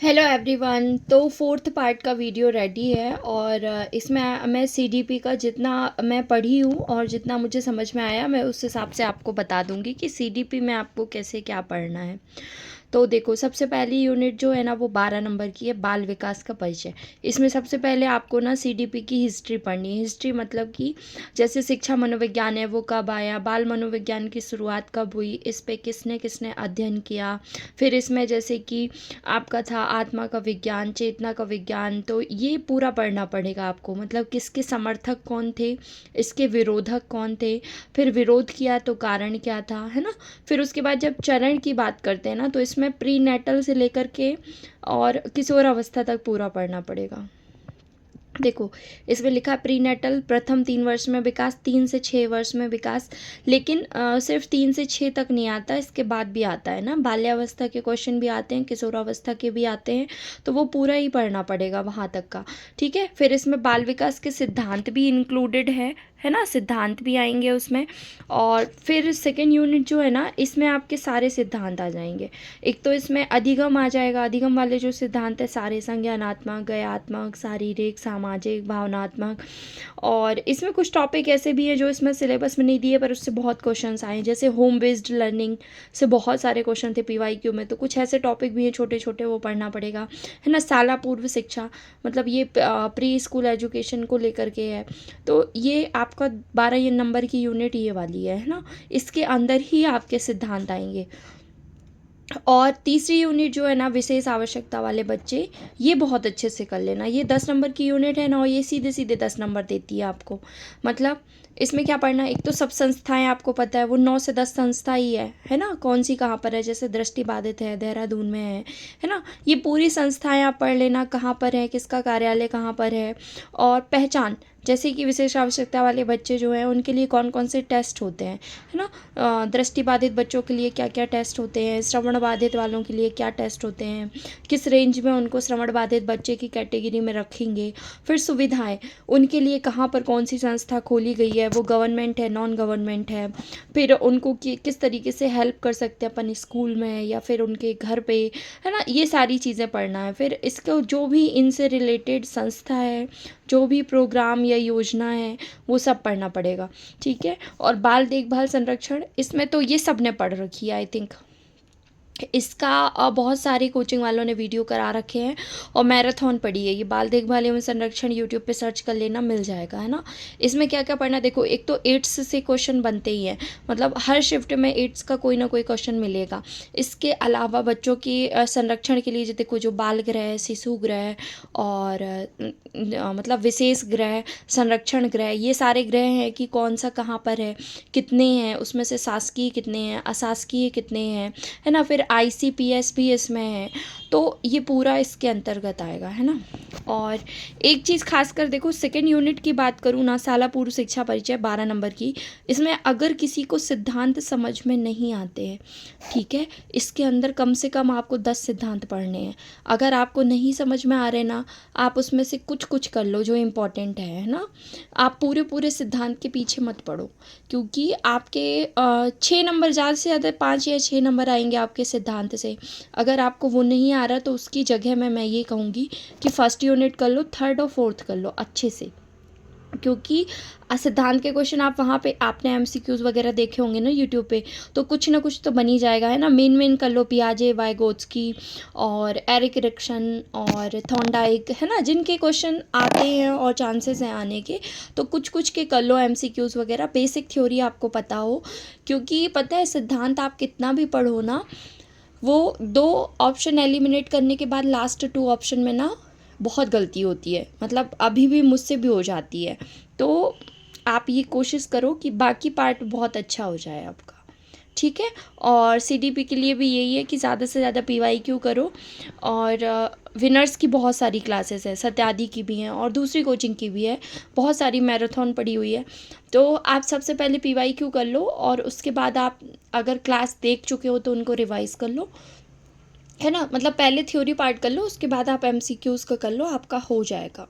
Hello everyone. तो fourth part का video ready है और इसमें मैं सीडीपी का जितना मैं पढ़ी हूँ और जितना मुझे समझ में आया मैं उस हिसाब से आपको बता दूँगी कि सीडीपी में आपको कैसे क्या पढ़ना है। तो देखो, सबसे पहली यूनिट जो है ना वो 12 नंबर की है, बाल विकास का परिचय। इसमें सबसे पहले आपको ना सीडीपी की हिस्ट्री पढ़नी है। हिस्ट्री मतलब कि जैसे शिक्षा मनोविज्ञान है वो कब आया, बाल मनोविज्ञान की शुरुआत कब हुई, इस पे किसने किसने अध्ययन किया। फिर इसमें जैसे कि आपका था आत्मा का विज्ञान, चेतना का विज्ञान, तो ये पूरा पढ़ना पड़ेगा आपको। मतलब किसके समर्थक कौन थे, इसके विरोधक कौन थे, फिर विरोध किया तो कारण क्या था, है ना। फिर उसके बाद जब चरण की बात करते हैं ना तो इसमें प्री नेटल से लेकर के और किशोर अवस्था तक पूरा पढ़ना पड़ेगा। देखो, इसमें लिखा है प्री नेटल प्रथम 3 वर्ष में विकास, 3 से 6 वर्ष में विकास। लेकिन सिर्फ 3 से 6 तक नहीं आता, इसके बाद भी आता है ना। बाल्यावस्था के क्वेश्चन भी आते हैं, किशोरावस्था के भी आते हैं, तो वो पूरा ही पढ़ना पड़ेगा वहाँ तक का। ठीक है। फिर इसमें बाल विकास के सिद्धांत भी इंक्लूडेड है ना, सिद्धांत भी आएंगे उसमें। और फिर सेकेंड यूनिट जो है ना इसमें आपके सारे सिद्धांत आ जाएंगे। एक तो इसमें अधिगम आ जाएगा। अधिगम वाले जो सिद्धांत है सारे, संज्ञानात्मक, गयात्मक, शारीरिक, सामाजिक, भावनात्मक। और इसमें कुछ टॉपिक ऐसे भी हैं जो इसमें सिलेबस में नहीं दिए पर उससे बहुत क्वेश्चंस आए, जैसे होम बेस्ड लर्निंग से बहुत सारे क्वेश्चन थे पीवाईक्यू में। तो कुछ ऐसे टॉपिक भी हैं छोटे छोटे, वो पढ़ना पड़ेगा, है ना। शाला पूर्व शिक्षा मतलब ये प्री स्कूल एजुकेशन को लेकर के है। तो ये आपका 12 नंबर की यूनिट ये वाली है ना। इसके अंदर ही आपके सिद्धांत आएंगे। और तीसरी यूनिट जो है ना विशेष आवश्यकता वाले बच्चे, ये बहुत अच्छे से कर लेना। ये 10 नंबर की यूनिट है ना और ये सीधे सीधे 10 नंबर देती है आपको। मतलब इसमें क्या पढ़ना है, एक तो सब संस्थाएं आपको पता है वो 9 से 10 संस्था ही है ना। कौन सी कहाँ पर है, जैसे दृष्टि बाधित है देहरादून में है ना। ये पूरी संस्थाएं आप पढ़ लेना, कहाँ पर है, किसका कार्यालय कहाँ पर है। और पहचान, जैसे कि विशेष आवश्यकता वाले बच्चे जो हैं उनके लिए कौन कौन से टेस्ट होते हैं, है ना। दृष्टि बाधित बच्चों के लिए क्या क्या टेस्ट होते हैं, श्रवण बाधित वालों के लिए क्या टेस्ट होते हैं, किस रेंज में उनको श्रवण बाधित बच्चे की कैटेगरी में रखेंगे। फिर सुविधाएं, उनके लिए कहाँ पर कौन सी संस्था खोली गई है, वो गवर्नमेंट है नॉन गवर्नमेंट है। फिर उनको किस तरीके से हेल्प कर सकते हैं अपन स्कूल में या फिर उनके घर पे, है ना। ये सारी चीज़ें पढ़ना है। फिर इसको जो भी इनसे रिलेटेड संस्था है, जो भी प्रोग्राम या योजना है, वो सब पढ़ना पड़ेगा। ठीक है। और बाल देखभाल संरक्षण, इसमें तो ये सब ने पढ़ रखी है आई थिंक। इसका बहुत सारे कोचिंग वालों ने वीडियो करा रखे हैं और मैराथन पड़ी है। ये बाल देखभाल एवं संरक्षण यूट्यूब पे सर्च कर लेना, मिल जाएगा, है ना। इसमें क्या क्या पढ़ना, देखो एक तो एड्स से क्वेश्चन बनते ही हैं, मतलब हर शिफ्ट में एड्स का कोई ना कोई क्वेश्चन मिलेगा। इसके अलावा बच्चों की संरक्षण के लिए जो देखो, जो बाल गृह, शिशु गृह और मतलब विशेष गृह, संरक्षण गृह, ये सारे गृह हैं कि कौन सा कहाँ पर है, कितने हैं, उसमें से शासकीय कितने हैं, अशासकीय कितने हैं, है ना। फिर आईसीपीएस भी इसमें है, तो ये पूरा इसके अंतर्गत आएगा, है ना। और एक चीज़ खासकर देखो, सेकेंड यूनिट की बात करूँ ना, शाला पूर्व शिक्षा परिचय 12 नंबर की, इसमें अगर किसी को सिद्धांत समझ में नहीं आते हैं, ठीक है, इसके अंदर कम से कम आपको 10 सिद्धांत पढ़ने हैं। अगर आपको नहीं समझ में आ रहे ना, आप उसमें से कुछ कुछ कर लो जो इम्पोर्टेंट है ना। आप पूरे पूरे सिद्धांत के पीछे मत पढ़ो, क्योंकि आपके 6 नंबर, ज़्यादा से ज़्यादा 5 या 6 नंबर आएंगे आपके सिद्धांत से। अगर आपको वो नहीं आ रहा तो उसकी जगह में मैं ये कहूँगी कि फर्स्ट यूनिट कर लो, थर्ड और फोर्थ कर लो अच्छे से। क्योंकि सिद्धांत के क्वेश्चन आप वहाँ पे आपने एमसीक्यूज वगैरह देखे होंगे ना यूट्यूब पे, तो कुछ ना कुछ तो बन ही जाएगा, है ना। मेन कर लो, पियाजे, वाइगोत्स्की और एरिक रिक्शन और थॉर्नडाइक, है ना, जिनके क्वेश्चन आते हैं और चांसेस हैं आने के, तो कुछ कुछ के कर लो एमसीक्यूज वगैरह, बेसिक थ्योरी आपको पता हो। क्योंकि पता है सिद्धांत आप कितना भी पढ़ो ना, वो 2 ऑप्शन एलिमिनेट करने के बाद लास्ट 2 ऑप्शन में ना बहुत गलती होती है, मतलब अभी भी मुझसे भी हो जाती है। तो आप ये कोशिश करो कि बाकी पार्ट बहुत अच्छा हो जाए आपका। ठीक है। और सीडीपी के लिए भी यही है कि ज़्यादा से ज़्यादा पीवाईक्यू करो। और विनर्स की बहुत सारी क्लासेस है, सत्यादि की भी हैं और दूसरी कोचिंग की भी है, बहुत सारी मैराथन पड़ी हुई है। तो आप सबसे पहले पीवाईक्यू कर लो और उसके बाद आप अगर क्लास देख चुके हो तो उनको रिवाइज़ कर लो, है ना। मतलब पहले थ्योरी पार्ट कर लो, उसके बाद आप एमसीक्यूज़ का कर लो, आपका हो जाएगा।